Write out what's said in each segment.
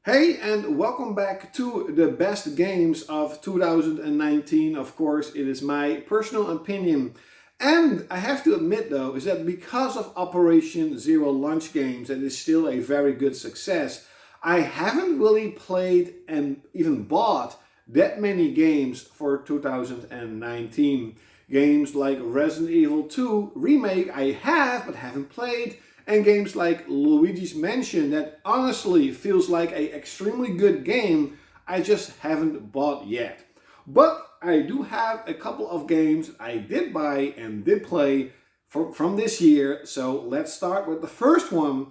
Hey, and welcome back to the best games of 2019. Of course, it is my personal opinion. And I have to admit though, is that because of Operation Zero Launch Games, it is still a very good success. I haven't really played and even bought that many games for 2019. Games like Resident Evil 2 Remake I have, but haven't played. And games like Luigi's Mansion that honestly feels like an extremely good game, I just haven't bought yet. But I do have a couple of games I did buy and did play from this year. So let's start with the first one,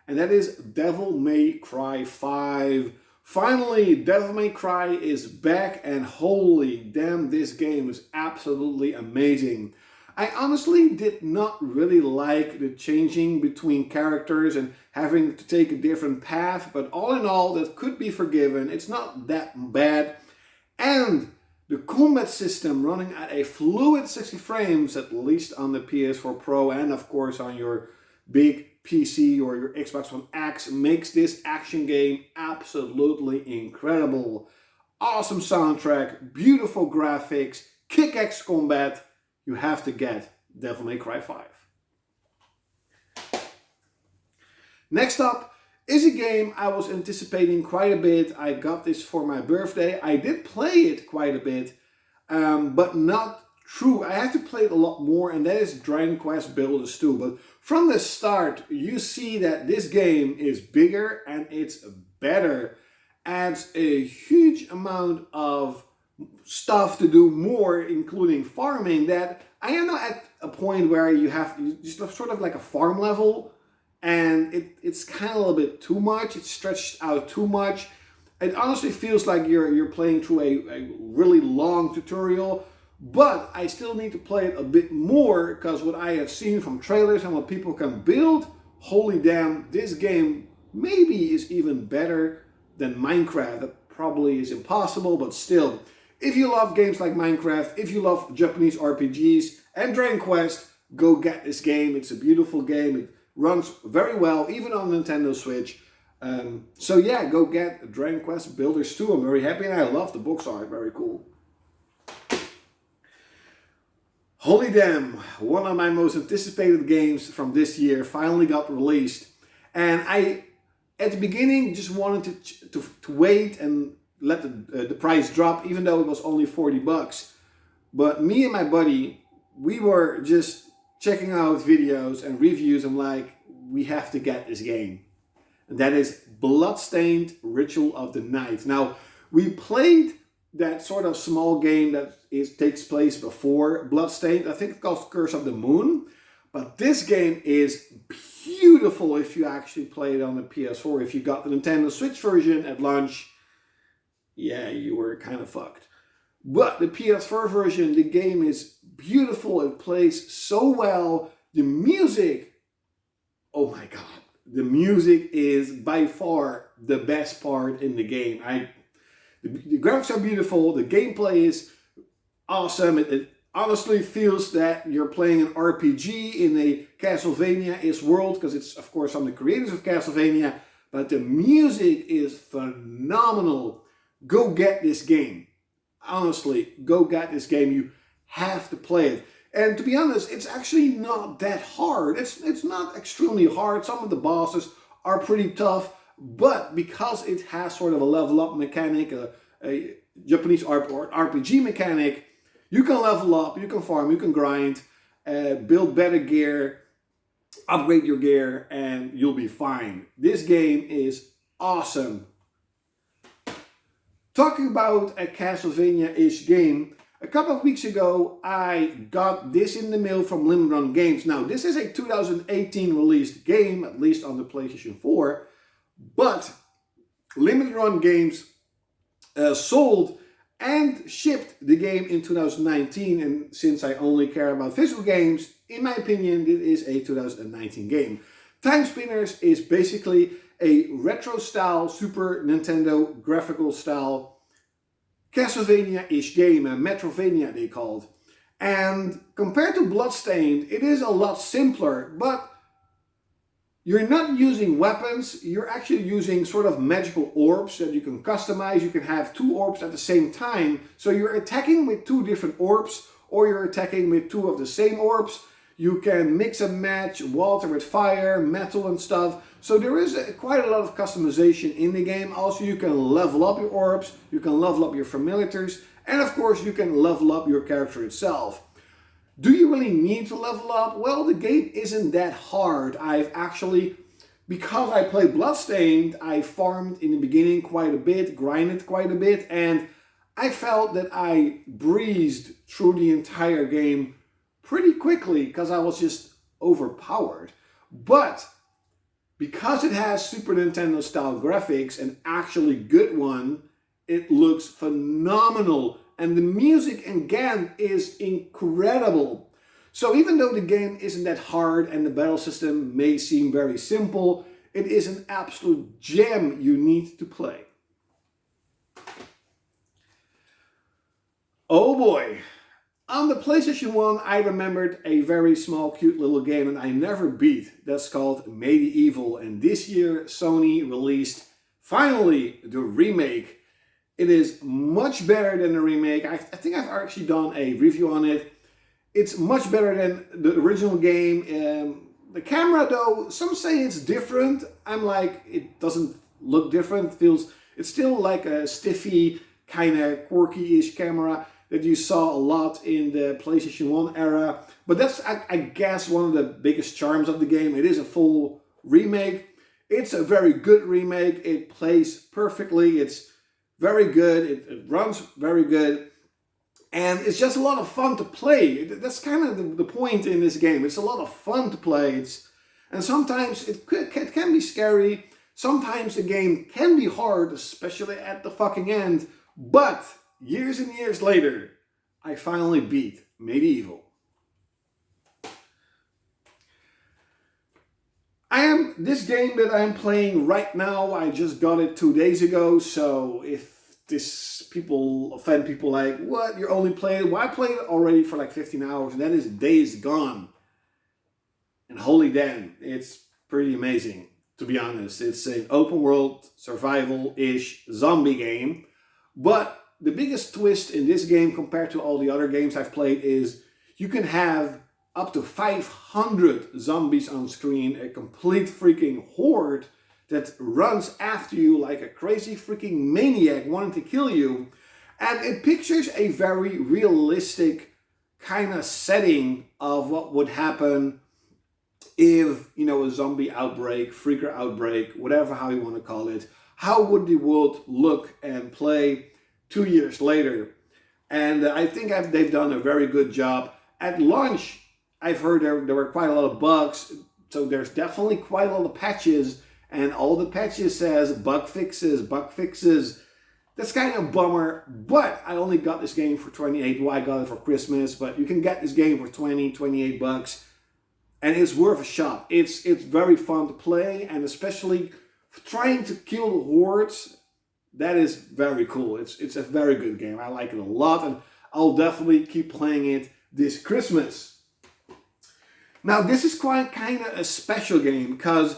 and that is Devil May Cry 5. Finally, Devil May Cry is back, and holy damn, this game is absolutely amazing. I honestly did not really like the changing between characters and having to take a different path, but all in all, that could be forgiven. It's not that bad. And the combat system running at a fluid 60 frames, at least on the PS4 Pro and of course on your big PC or your Xbox One X, makes this action game absolutely incredible. Awesome soundtrack, beautiful graphics, kick-ass combat. You have to get Devil May Cry 5. Next up is a game I was anticipating quite a bit. I got this for my birthday. I did play it quite a bit, but not true. I had to play it a lot more, and that is Dragon Quest Builders 2. But from the start, you see that this game is bigger and it's better. Adds a huge amount of stuff to do more, including farming, that I am now at a point where you just sort of like a farm level, and it's kind of a little bit too much. It's stretched out too much. It honestly feels like you're playing through a really long tutorial, but I still need to play it a bit more because what I have seen from trailers and what people can build, holy damn, this game maybe is even better than Minecraft. That probably is impossible, but still. If you love games like Minecraft, if you love Japanese RPGs and Dragon Quest, go get this game. It's a beautiful game. It runs very well, even on Nintendo Switch. So yeah, go get Dragon Quest Builders 2. I'm very happy, and I love the box art. Very cool. Holy damn, one of my most anticipated games from this year finally got released. And I, at the beginning, just wanted to wait and let the price drop, even though it was only 40 bucks. But me and my buddy, we were just checking out videos and reviews. I'm like, we have to get this game. And that is Bloodstained Ritual of the Night. Now, we played that sort of small game that takes place before Bloodstained. I think it's called Curse of the Moon. But this game is beautiful if you actually play it on the PS4. If you got the Nintendo Switch version at launch, yeah, you were kind of fucked. But the PS4 version, the game is beautiful. It plays so well. The music, oh my god. The music is by far the best part in the game. The graphics are beautiful. The gameplay is awesome. It honestly feels that you're playing an RPG in a Castlevania-ish world, because it's, of course, from the creators of Castlevania. But the music is phenomenal. Go get this game. Honestly, go get this game. You have to play it. And to be honest, it's actually not that hard. It's not extremely hard. Some of the bosses are pretty tough, but because it has sort of a level up mechanic, a Japanese RPG mechanic, you can level up, you can farm, you can grind, build better gear, upgrade your gear, and you'll be fine. This game is awesome. Talking about a Castlevania-ish game, a couple of weeks ago I got this in the mail from Limited Run Games. Now, this is a 2018 released game, at least on the PlayStation 4, but Limited Run Games sold and shipped the game in 2019, and since I only care about physical games, in my opinion, it is a 2019 game. Time Spinners is basically a retro-style Super Nintendo graphical-style Castlevania-ish game, a Metrovania they called. And compared to Bloodstained, it is a lot simpler, but You're not using weapons, you're actually using sort of magical orbs that you can customize. You can have 2 orbs at the same time. So you're attacking with 2 different orbs, or you're attacking with 2 of the same orbs. You can mix and match water with fire, metal and stuff. So there is quite a lot of customization in the game. Also, you can level up your orbs, you can level up your familiars, and of course you can level up your character itself. Do you really need to level up? Well, the game isn't that hard. I've actually, because I played Bloodstained, I farmed in the beginning quite a bit, grinded quite a bit, and I felt that I breezed through the entire game pretty quickly because I was just overpowered. But because it has Super Nintendo style graphics, and actually good one, it looks phenomenal. And the music again is incredible. So even though the game isn't that hard and the battle system may seem very simple, it is an absolute gem you need to play. Oh boy. On the PlayStation 1, I remembered a very small, cute little game that I never beat. That's called Medieval. And this year, Sony released, finally, the remake. It is much better than the remake. I think I've actually done a review on it. It's much better than the original game. The camera though, some say it's different. I'm like, it doesn't look different. It's still like a stiffy, kind of quirky-ish camera that you saw a lot in the PlayStation 1 era. But that's, I guess, one of the biggest charms of the game. It is a full remake. It's a very good remake. It plays perfectly. It's very good, it runs very good, and it's just a lot of fun to play. That's kind of the point in this game. It's a lot of fun to play, and sometimes it can be scary, sometimes the game can be hard, especially at the fucking end, but years and years later, I finally beat Medieval. This game that I'm playing right now, I just got it 2 days ago, so if people offend people like, what, you're only playing, well, I played it already for like 15 hours, and that is Days Gone. And holy damn, it's pretty amazing, to be honest. It's an open world, survival-ish zombie game, but the biggest twist in this game compared to all the other games I've played is you can have up to 500 zombies on screen, a complete freaking horde that runs after you like a crazy freaking maniac wanting to kill you. And it pictures a very realistic kind of setting of what would happen if, you know, a zombie outbreak, freaker outbreak, whatever how you want to call it, how would the world look and play 2 years later? And I think they've done a very good job. At launch, I've heard there were quite a lot of bugs, so there's definitely quite a lot of patches, and all the patches says bug fixes. That's kind of a bummer, but I only got this game for 28. Well, I got it for Christmas, but you can get this game for 28 bucks, and it's worth a shot. It's very fun to play, and especially trying to kill the hordes, that is very cool. It's a very good game. I like it a lot, and I'll definitely keep playing it this Christmas. Now, this is quite kind of a special game because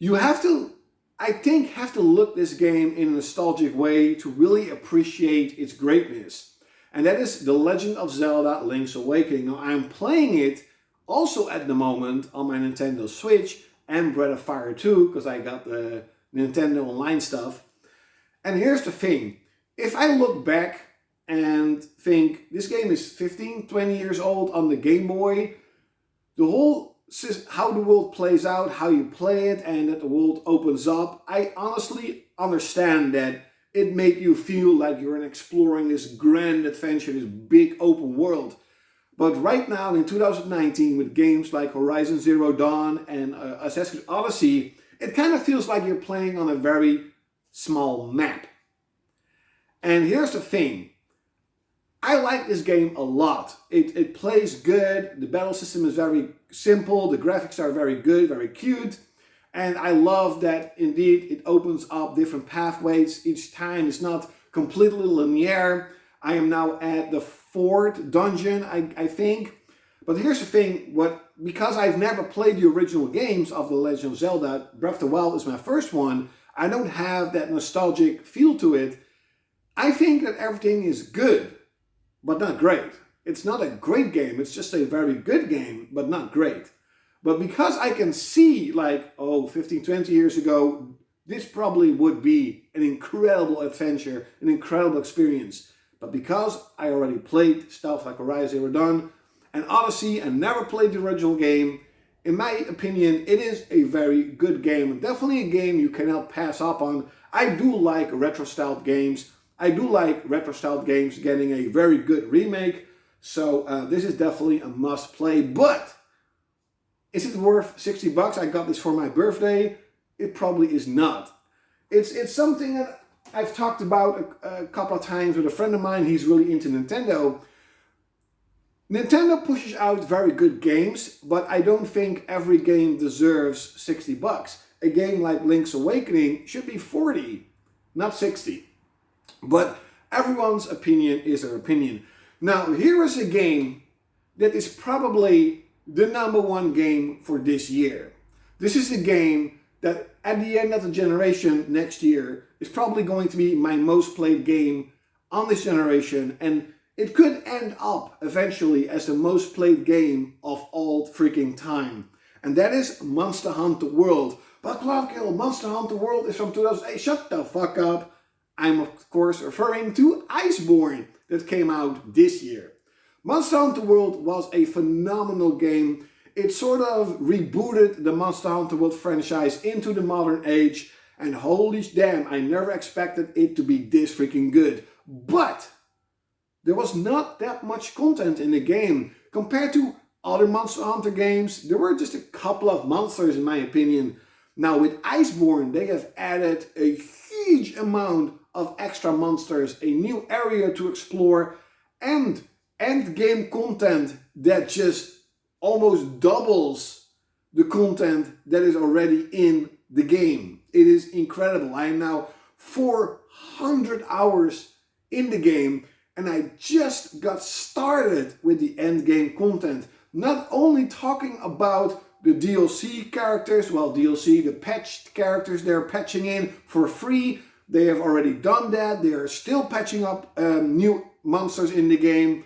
you have to, I think, look this game in a nostalgic way to really appreciate its greatness. And that is The Legend of Zelda Link's Awakening. Now, I'm playing it also at the moment on my Nintendo Switch and Breath of Fire 2 because I got the Nintendo Online stuff. And here's the thing. If I look back and think this game is 15, 20 years old on the Game Boy, the whole how the world plays out, how you play it, and that the world opens up, I honestly understand that it made you feel like you're exploring this grand adventure, this big open world. But right now in 2019, with games like Horizon Zero Dawn and Assassin's Creed Odyssey, it kind of feels like you're playing on a very small map. And here's the thing. I like this game a lot. It plays good, the battle system is very simple, the graphics are very good, very cute, and I love that indeed it opens up different pathways each time. It's not completely linear. I am now at the 4th dungeon, I think. But here's the thing, what because I've never played the original games of The Legend of Zelda, Breath of the Wild is my first one, I don't have that nostalgic feel to it. I think that everything is good, but not great. It's not a great game, it's just a very good game, but not great. But because I can see, like, 15, 20 years ago, this probably would be an incredible adventure, an incredible experience. But because I already played stuff like Horizon Zero Dawn and Odyssey and never played the original game, in my opinion, it is a very good game. Definitely a game you cannot pass up on. I do like retro-styled games. I do like retro-styled games getting a very good remake. So this is definitely a must-play. But is it worth 60 bucks? I got this for my birthday. It probably is not. It's something that I've talked about a couple of times with a friend of mine. He's really into Nintendo. Nintendo pushes out very good games, but I don't think every game deserves 60 bucks. A game like Link's Awakening should be 40, not 60. But everyone's opinion is their opinion. Now, here is a game that is probably the #1 game for this year. This is a game that at the end of the generation next year is probably going to be my most played game on this generation, and it could end up eventually as the most played game of all freaking time. And that is Monster Hunter World. But klaudkil, Monster Hunter World is from 2008. Shut the fuck up. I'm of course referring to Iceborne that came out this year. Monster Hunter World was a phenomenal game. It sort of rebooted the Monster Hunter World franchise into the modern age. And holy damn, I never expected it to be this freaking good. But there was not that much content in the game. Compared to other Monster Hunter games, there were just a couple of monsters in my opinion. Now with Iceborne, they have added a huge amount of extra monsters, a new area to explore, and end game content that just almost doubles the content that is already in the game. It is incredible. I am now 400 hours in the game, and I just got started with the end game content. Not only talking about the DLC characters, well, DLC, the patched characters they're patching in for free. They have already done that. They are still patching up new monsters in the game.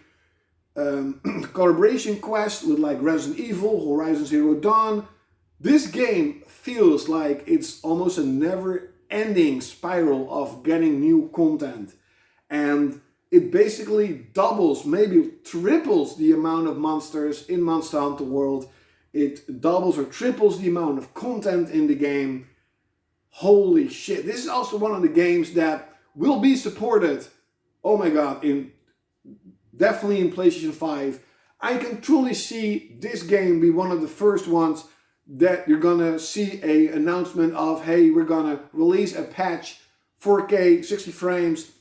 Collaboration quests with like Resident Evil, Horizon Zero Dawn. This game feels like it's almost a never-ending spiral of getting new content. And it basically doubles, maybe triples the amount of monsters in Monster Hunter World. It doubles or triples the amount of content in the game. Holy shit. This is also one of the games that will be supported, oh my god, definitely in PlayStation 5. I can truly see this game be one of the first ones that you're gonna see an announcement of, hey, we're gonna release a patch, 4K, 60 frames.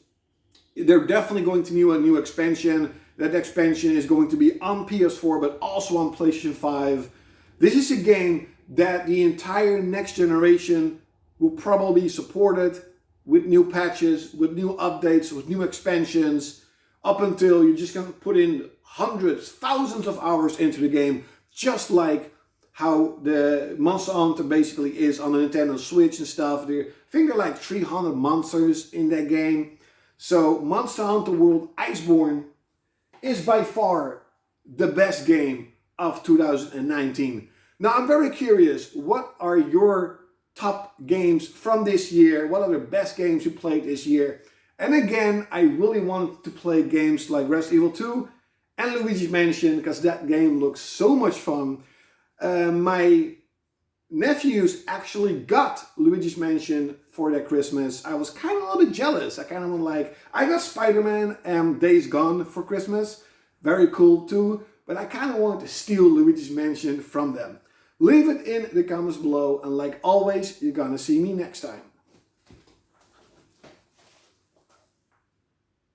They're definitely going to do a new expansion. That expansion is going to be on PS4, but also on PlayStation 5. This is a game that the entire next generation will probably be supported with new patches, with new updates, with new expansions, up until you're just going to put in hundreds, thousands of hours into the game, just like how the Monster Hunter basically is on the Nintendo Switch and stuff. I think there are like 300 monsters in that game. So Monster Hunter World Iceborne is by far the best game of 2019. Now I'm very curious, what are your top games from this year? What are the best games you played this year? And again, I really wanted to play games like Resident Evil 2 and Luigi's Mansion because that game looks so much fun. My nephews actually got Luigi's Mansion for their Christmas. I was kind of a little bit jealous. I kind of like, I got Spider-Man and Days Gone for Christmas. Very cool too. But I kind of wanted to steal Luigi's Mansion from them. Leave it in the comments below. And like always, you're gonna see me next time.